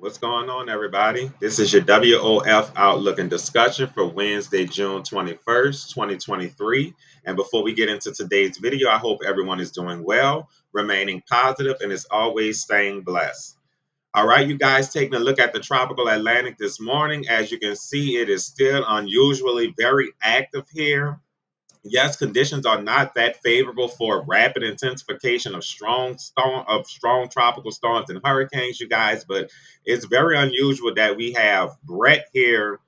What's going on, everybody? This is your W.O.F. Outlook and discussion for Wednesday, June 21st, 2023. And before we get into today's video, I hope everyone is doing well, remaining positive, and as always, staying blessed. All right, you guys, taking a look at the tropical Atlantic this morning. As you can see, it is still unusually very active here. Yes, conditions are not that favorable for rapid intensification of strong tropical storms and hurricanes, you guys, but it's very unusual that we have Bret here,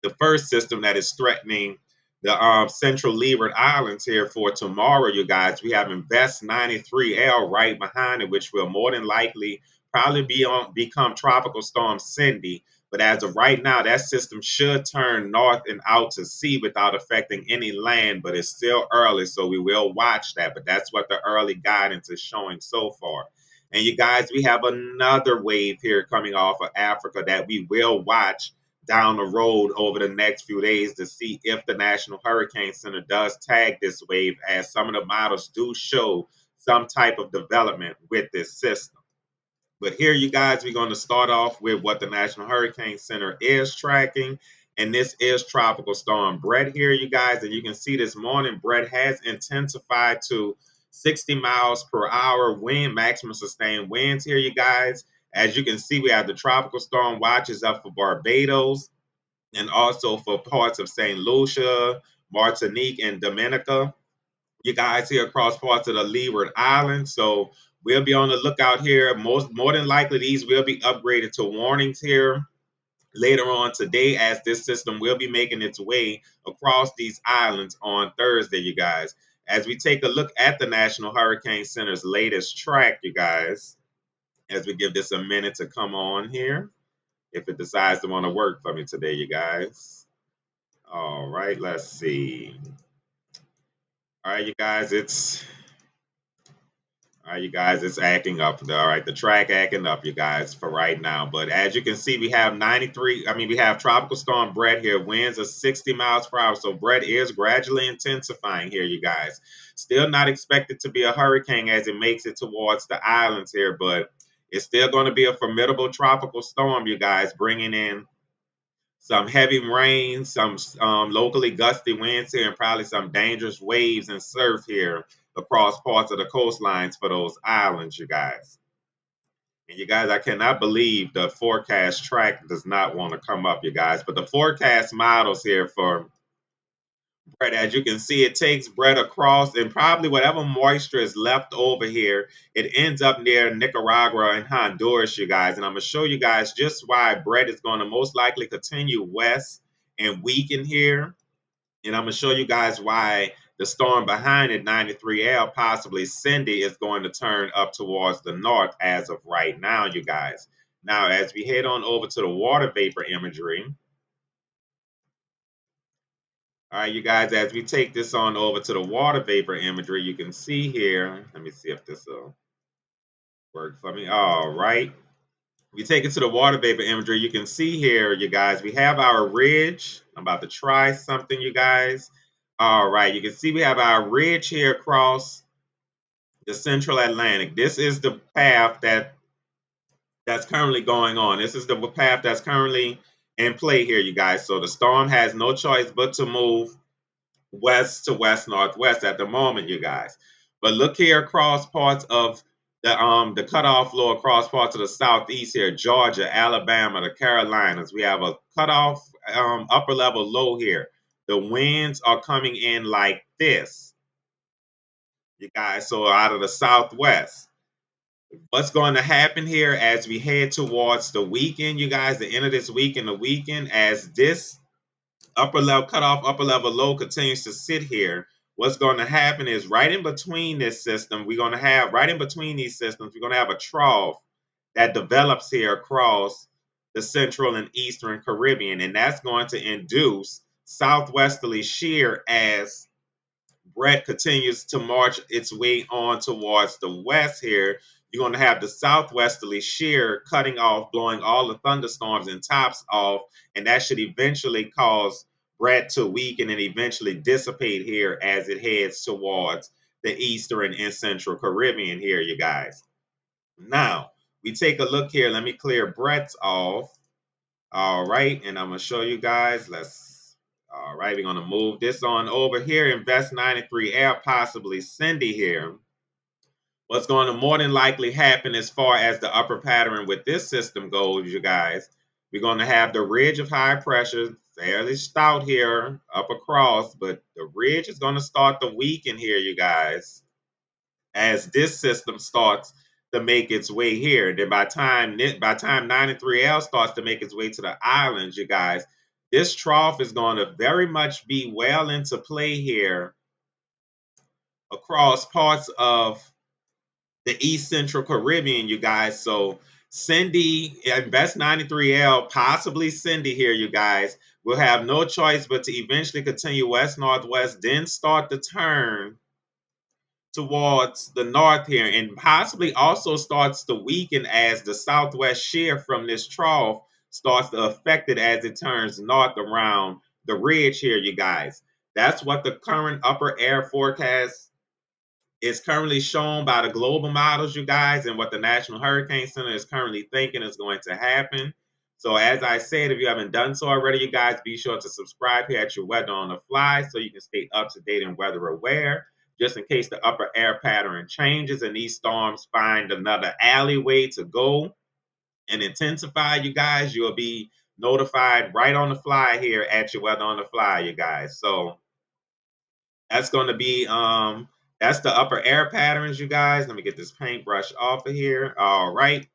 the first system that is threatening the central Leeward Islands here for tomorrow, you guys. We have Invest 93L right behind it, which will more than likely probably become Tropical Storm Cindy. But as of right now, that system should turn north and out to sea without affecting any land, but it's still early, so we will watch that. But that's what the early guidance is showing so far. And you guys, we have another wave here coming off of Africa that we will watch down the road over the next few days to see if the National Hurricane Center does tag this wave, as some of the models do show some type of development with this system. But here, you guys, we're going to start off with what the National Hurricane Center is tracking. And this is Tropical Storm Bret here, you guys. And you can see this morning, Bret has intensified to 60 miles per hour wind, maximum sustained winds here, you guys. As you can see, we have the tropical storm watches up for Barbados and also for parts of St. Lucia, Martinique, and Dominica. You guys here across parts of the Leeward Islands. So we'll be on the lookout here. More than likely, these will be upgraded to warnings here later on today, as this system will be making its way across these islands on Thursday, you guys. As we take a look at the National Hurricane Center's latest track, you guys, as we give this a minute to come on here, if it decides to want to work for me today, you guys. All right, let's see. All right, you guys, it's acting up. All right, the track acting up, you guys, for right now. But as you can see, we have we have Tropical Storm Bret here. Winds of 60 miles per hour. So Bret is gradually intensifying here, you guys. Still not expected to be a hurricane as it makes it towards the islands here, but it's still going to be a formidable tropical storm, you guys, bringing in some heavy rain, some locally gusty winds here, and probably some dangerous waves and surf here across parts of the coastlines for those islands, you guys. And you guys, I cannot believe the forecast track does not want to come up, you guys. But the forecast models here for Bret, as you can see, it takes Bret across, and probably whatever moisture is left over here, it ends up near Nicaragua and Honduras, you guys. And I'm going to show you guys just why Bret is going to most likely continue west and weaken here. And I'm going to show you guys why the storm behind it, 93L, possibly Cindy, is going to turn up towards the north as of right now, you guys. Now, as we head on over to the water vapor imagery, all right, you guys, as we take this on over to the water vapor imagery, you can see here, let me see if this will work for me. All right. We take it to the water vapor imagery, you can see here, you guys, we have our ridge. I'm about to try something, you guys. All right, you can see we have our ridge here across the central Atlantic. This is the path that's currently going on. This is the path that's currently in play here, you guys. So the storm has no choice but to move west to west northwest at the moment, you guys. But look here across parts of the cutoff low, across parts of the southeast here, Georgia, Alabama, the Carolinas. We have a cutoff upper level low here. The winds are coming in like this, you guys. So out of the southwest. What's going to happen here as we head towards the weekend, you guys, the end of this week and the weekend, as this upper level cutoff, upper level low continues to sit here, what's going to happen is right in between this system, we're going to have, right in between these systems, we're going to have a trough that develops here across the central and eastern Caribbean, and that's going to induce southwesterly shear as Bret continues to march its way on towards the west here. You're going to have the southwesterly shear cutting off, blowing all the thunderstorms and tops off, and that should eventually cause Bret to weaken and eventually dissipate here as it heads towards the eastern and central Caribbean here, you guys. Now, we take a look here, let me clear Bret's off. All right, and I'm going to show you guys. All right, we're going to move this on over here. Invest 93L, possibly Cindy here. What's going to more than likely happen as far as the upper pattern with this system goes, you guys, we're going to have the ridge of high pressure, fairly stout here up across, but the ridge is going to start to weaken here, you guys, as this system starts to make its way here. Then by time 93L starts to make its way to the islands, you guys, this trough is going to very much be well into play here across parts of the East Central Caribbean, you guys. So Cindy, invest 93L, possibly Cindy here, you guys, will have no choice but to eventually continue west-northwest, then start to turn towards the north here, and possibly also starts to weaken as the southwest shear from this trough starts to affect it as it turns north around the ridge here, you guys. That's what the current upper air forecast is currently shown by the global models, you guys, and what the National Hurricane Center is currently thinking is going to happen. So as I said, if you haven't done so already, you guys, be sure to subscribe here at your Weather on the Fly so you can stay up to date and weather aware, just in case the upper air pattern changes and these storms find another alleyway to go and intensify, you guys. You'll be notified right on the fly here at your Weather on the Fly, you guys. So that's going to be that's the upper air patterns, you guys. Let me get this paintbrush off of here. All right.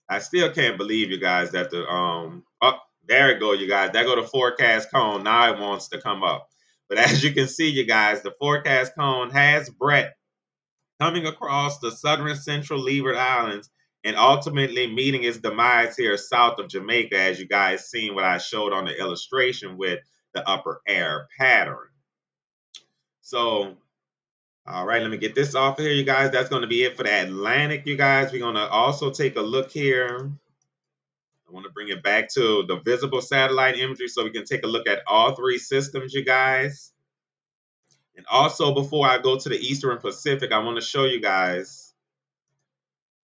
I still can't believe, you guys, that the oh, there it go, you guys. There go the forecast cone. Now it wants to come up. But as you can see, you guys, the forecast cone has Bret coming across the southern central Leeward Islands and ultimately meeting its demise here south of Jamaica, as you guys seen what I showed on the illustration with the upper air pattern. So all right, let me get this off of here, you guys. That's going to be it for the Atlantic, you guys. We're going to also take a look here. I want to bring it back to the visible satellite imagery so we can take a look at all three systems, you guys. And also, before I go to the Eastern Pacific, I want to show you guys.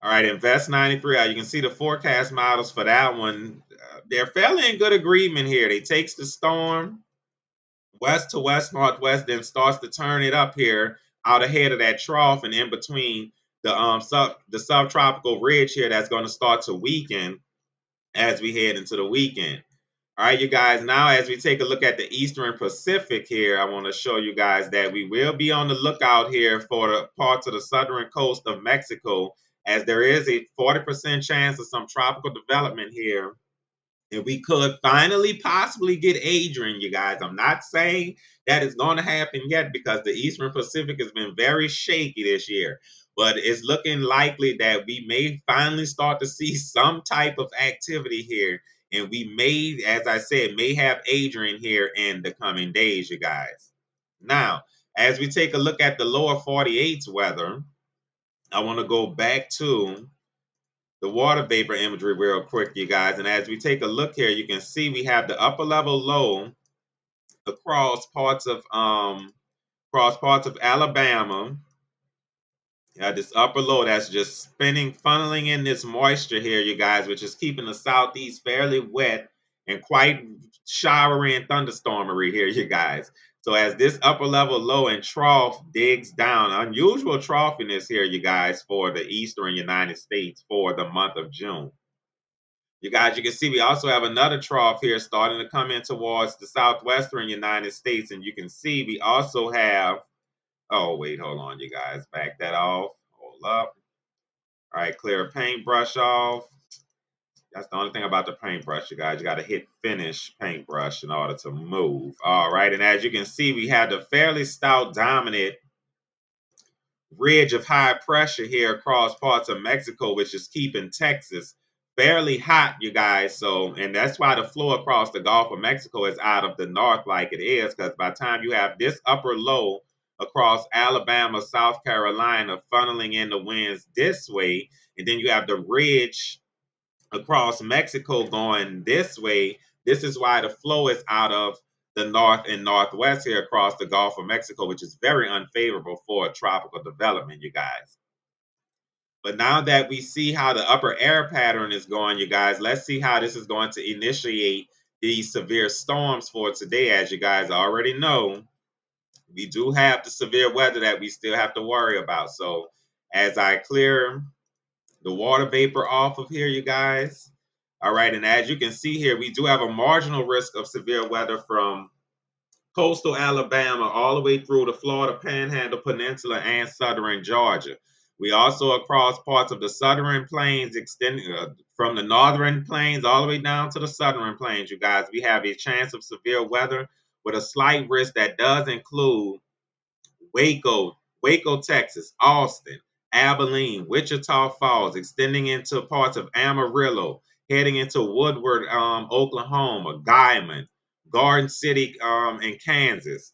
All right, Invest 93. You can see the forecast models for that one. They're fairly in good agreement here. They takes the storm west to west northwest, then starts to turn it up here out ahead of that trough and in between the subtropical ridge here that's going to start to weaken as we head into the weekend. All right, you guys, now as we take a look at the Eastern Pacific here, I want to show you guys that we will be on the lookout here for the parts of the southern coast of Mexico, as there is a 40% chance of some tropical development here. And we could finally possibly get Adrian, you guys. I'm not saying that it's going to happen yet because the Eastern Pacific has been very shaky this year. But it's looking likely that we may finally start to see some type of activity here. And we may, as I said, may have Adrian here in the coming days, you guys. Now, as we take a look at the lower 48's weather, I want to go back to the water vapor imagery real quick, you guys. And as we take a look here, you can see we have the upper level low across parts of Alabama. This upper low that's just spinning, funneling in this moisture here, you guys, which is keeping the southeast fairly wet and quite showery and thunderstormery here, you guys. So as this upper level low and trough digs down, unusual troughiness here, you guys, for the eastern United States for the month of June. You guys, you can see we also have another trough here starting to come in towards the southwestern United States. And you can see we also have, oh, wait, hold on, you guys. Back that off. Hold up. All right, clear a paintbrush off. That's the only thing about the paintbrush, you guys. You got to hit finish paintbrush in order to move. All right, and as you can see, we have the fairly stout dominant ridge of high pressure here across parts of Mexico, which is keeping Texas fairly hot, you guys. So, and that's why the flow across the Gulf of Mexico is out of the north like it is, because by the time you have this upper low across Alabama, South Carolina, funneling in the winds this way, and then you have the ridge across Mexico going this way, this is why the flow is out of the north and northwest here across the Gulf of Mexico, which is very unfavorable for tropical development, you guys. But now that we see how the upper air pattern is going, you guys, let's see how this is going to initiate these severe storms for today. As you guys already know, we do have the severe weather that we still have to worry about. So as I clear the water vapor off of here, you guys, all right, and as you can see here, we do have a marginal risk of severe weather from coastal Alabama all the way through the Florida Panhandle Peninsula and southern Georgia. We also across parts of the southern plains, extending from the northern plains all the way down to the southern plains, you guys. We have a chance of severe weather with a slight risk that does include Waco, Texas, Austin, Abilene, Wichita Falls, extending into parts of Amarillo, heading into Woodward, Oklahoma, Guymon, Garden City, in Kansas,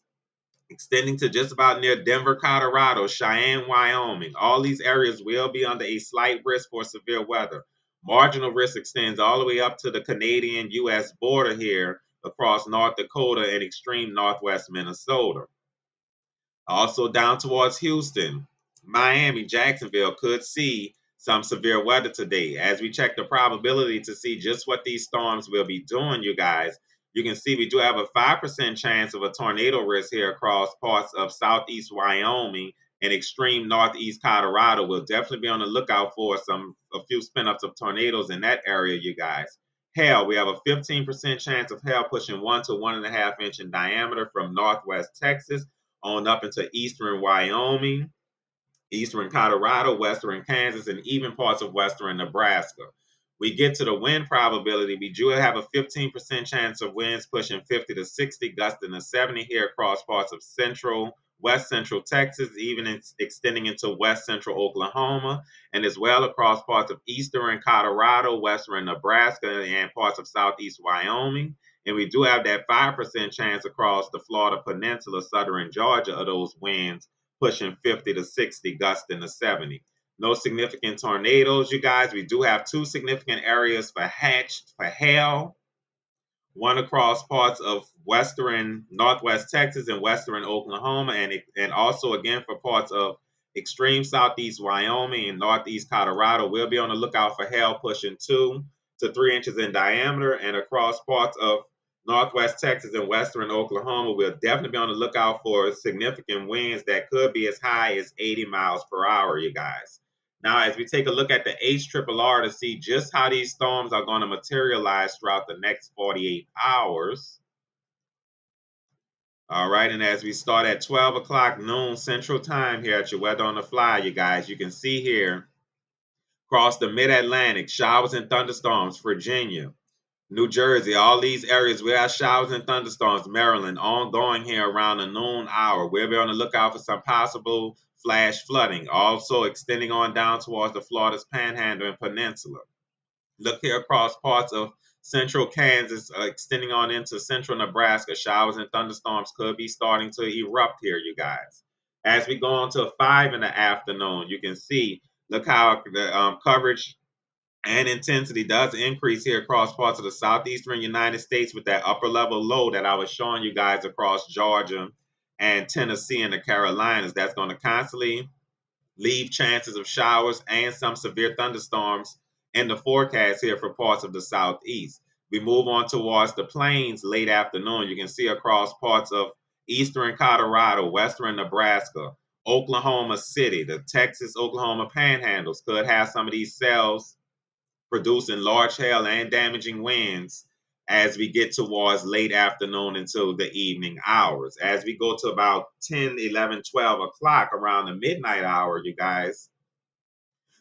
extending to just about near Denver, Colorado, Cheyenne, Wyoming. All these areas will be under a slight risk for severe weather. Marginal risk extends all the way up to the Canadian-U.S. border here across North Dakota and extreme northwest Minnesota. Also down towards Houston, Miami, Jacksonville could see some severe weather today. As we check the probability to see just what these storms will be doing, you guys, you can see we do have a 5% chance of a tornado risk here across parts of southeast Wyoming and extreme northeast Colorado. We'll definitely be on the lookout for a few spin-ups of tornadoes in that area, you guys. Hail, we have a 15% chance of hail pushing 1 to 1.5 inch in diameter from northwest Texas on up into eastern Wyoming, eastern Colorado, western Kansas, and even parts of western Nebraska. We get to the wind probability, we do have a 15% chance of winds pushing 50 to 60, gusting to 70 here across parts of west central Texas, even extending into west central Oklahoma, and as well across parts of eastern Colorado, western Nebraska, and parts of southeast Wyoming. And we do have that 5% chance across the Florida Peninsula, southern Georgia, of those winds pushing 50 to 60, gusting to 70. No significant tornadoes, you guys. We do have 2 significant areas for hail. One across parts of western northwest Texas and western Oklahoma, and also again for parts of extreme southeast Wyoming and northeast Colorado. We'll be on the lookout for hail pushing 2 to 3 inches in diameter, and across parts of northwest Texas and western Oklahoma, we'll definitely be on the lookout for significant winds that could be as high as 80 miles per hour, you guys. Now, as we take a look at the HRRR to see just how these storms are going to materialize throughout the next 48 hours. All right, and as we start at 12 o'clock noon Central Time here at your Weather on the Fly, you guys, you can see here across the mid-Atlantic, showers and thunderstorms, Virginia, New Jersey, all these areas we have showers and thunderstorms, Maryland, ongoing here around the noon hour. We'll be on the lookout for some possible flash flooding, also extending on down towards the Florida's Panhandle and Peninsula. Look here across parts of central Kansas, extending on into central Nebraska. Showers and thunderstorms could be starting to erupt here, you guys. As we go on to 5 in the afternoon, you can see, look how the coverage and intensity does increase here across parts of the southeastern United States with that upper level low that I was showing you guys across Georgia and Tennessee and the Carolinas. That's going to constantly leave chances of showers and some severe thunderstorms in the forecast here for parts of the southeast. We move on towards the plains late afternoon. You can see across parts of eastern Colorado, western Nebraska, Oklahoma City, the Texas-Oklahoma panhandles could have some of these cells producing large hail and damaging winds as we get towards late afternoon into the evening hours. As we go to about 10, 11, 12 o'clock around the midnight hour, you guys,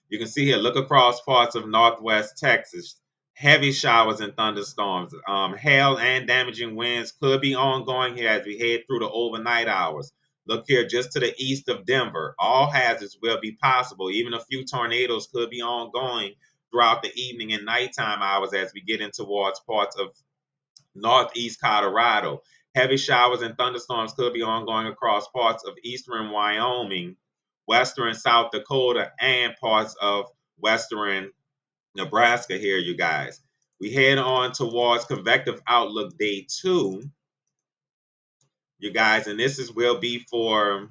you can see here, look across parts of northwest Texas, heavy showers and thunderstorms. Hail and damaging winds could be ongoing here as we head through the overnight hours. Look here just to the east of Denver. All hazards will be possible. Even a few tornadoes could be ongoing throughout the evening and nighttime hours as we get in towards parts of northeast Colorado. Heavy showers and thunderstorms could be ongoing across parts of eastern Wyoming, western South Dakota, and parts of western Nebraska here, you guys. We head on towards convective outlook day 2, you guys, and this will be for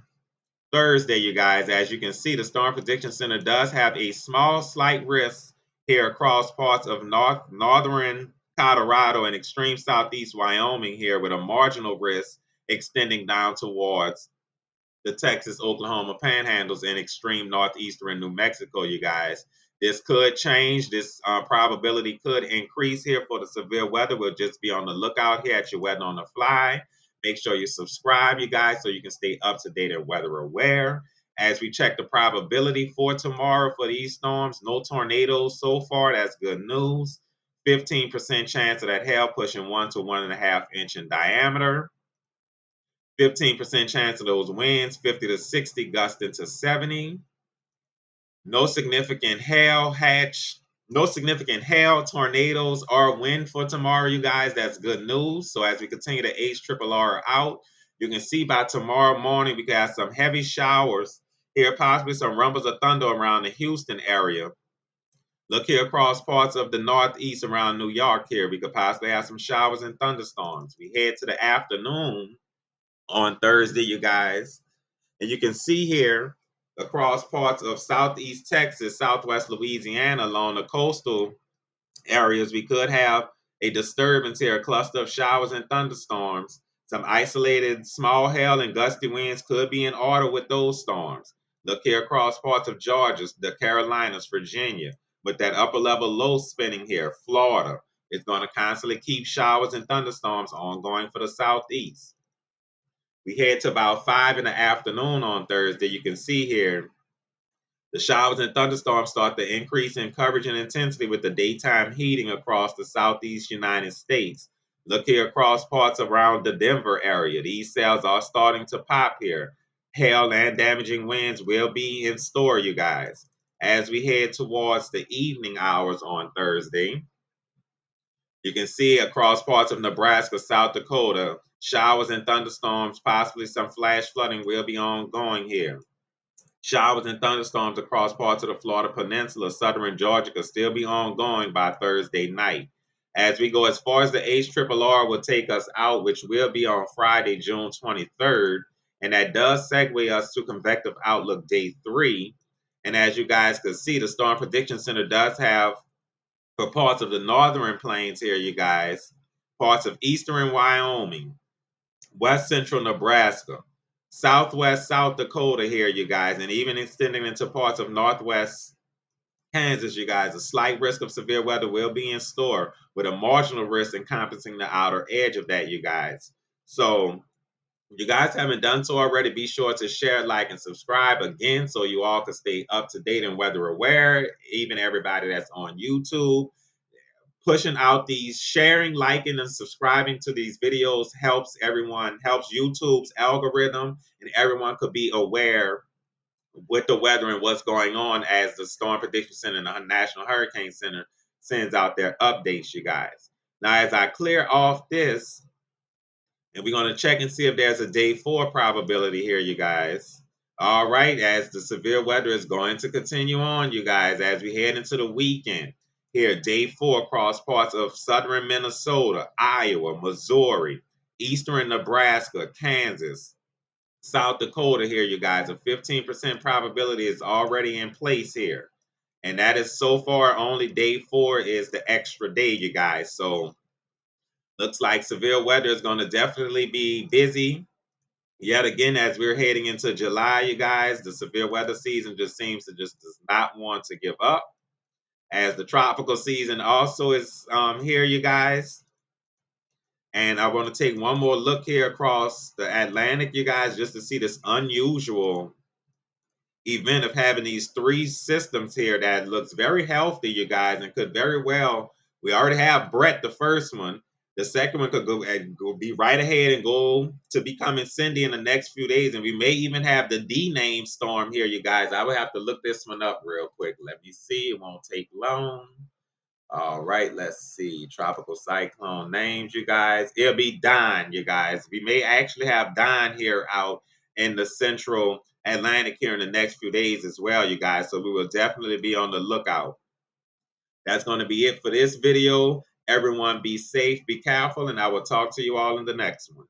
Thursday, you guys, as you can see, the Storm Prediction Center does have a small, slight risk here across parts of northern Colorado and extreme southeast Wyoming here, with a marginal risk extending down towards the Texas, Oklahoma panhandles and extreme northeastern New Mexico, you guys. This could change. This probability could increase here for the severe weather. We'll just be on the lookout here at your Weather on the Fly. Make sure you subscribe, you guys, so you can stay up to date and weather aware. As we check the probability for tomorrow for these storms, no tornadoes so far. That's good news. 15% chance of that hail pushing 1 to 1.5 inch in diameter. 15% chance of those winds, 50 to 60, gusting to 70. No significant hail, tornadoes, or wind for tomorrow, you guys. That's good news. So as we continue to HRRR out, you can see by tomorrow morning we could have some heavy showers here, possibly some rumbles of thunder around the Houston area. Look here across parts of the northeast around New York here. We could possibly have some showers and thunderstorms. We head to the afternoon on Thursday, you guys. And you can see here across parts of southeast Texas, southwest Louisiana, along the coastal areas, we could have a disturbance here, a cluster of showers and thunderstorms. Some isolated small hail and gusty winds could be in order with those storms. Look here across parts of Georgia, the Carolinas, Virginia, with that upper level low spinning here. Florida is going to constantly keep showers and thunderstorms ongoing for the southeast. We head to about 5 in the afternoon on Thursday. You can see here the showers and thunderstorms start to increase in coverage and intensity with the daytime heating across the southeast United States. Look here across parts around the Denver area. These cells are starting to pop here. Hail and damaging winds will be in store, you guys. As we head towards the evening hours on Thursday, you can see across parts of Nebraska, South Dakota, showers and thunderstorms, possibly some flash flooding will be ongoing here. Showers and thunderstorms across parts of the Florida Peninsula, southern Georgia could still be ongoing by Thursday night. As we go as far as the HRRR will take us out, which will be on Friday, June 23rd, and that does segue us to Convective Outlook Day 3. And as you guys can see, the Storm Prediction Center does have, for parts of the northern plains here, you guys, parts of eastern Wyoming, west central Nebraska, southwest South Dakota here, you guys, and even extending into parts of northwest Kansas, you guys. A slight risk of severe weather will be in store, with a marginal risk encompassing the outer edge of that, you guys. So if you guys haven't done so already, be sure to share, like, and subscribe again so you all can stay up to date and weather aware, even everybody that's on YouTube. Pushing out these, sharing, liking, and subscribing to these videos helps everyone, helps YouTube's algorithm, and everyone could be aware with the weather and what's going on as the Storm Prediction Center and the National Hurricane Center sends out their updates, you guys. Now, as I clear off this, and we're going to check and see if there's a day 4 probability here, you guys. All right, as the severe weather is going to continue on, you guys, as we head into the weekend. Here, day 4 across parts of southern Minnesota, Iowa, Missouri, eastern Nebraska, Kansas, South Dakota here, you guys. A 15% probability is already in place here. And that is so far only day 4 is the extra day, you guys. So looks like severe weather is going to definitely be busy. Yet again, as we're heading into July, you guys, the severe weather season just seems to just does not want to give up. As the tropical season also is here, you guys. And I want to take one more look here across the Atlantic, you guys, just to see this unusual event of having these 3 systems here that looks very healthy, you guys, and could very well, we already have Bret, the first one. The second one could go be right ahead and go to becoming Cindy in the next few days. And we may even have the D-name storm here, you guys. I would have to look this one up real quick. Let me see. It won't take long. All right, let's see. Tropical cyclone names, you guys. It'll be Don, you guys. We may actually have Don here out in the central Atlantic here in the next few days as well, you guys. So we will definitely be on the lookout. That's going to be it for this video. Everyone be safe, be careful, and I will talk to you all in the next one.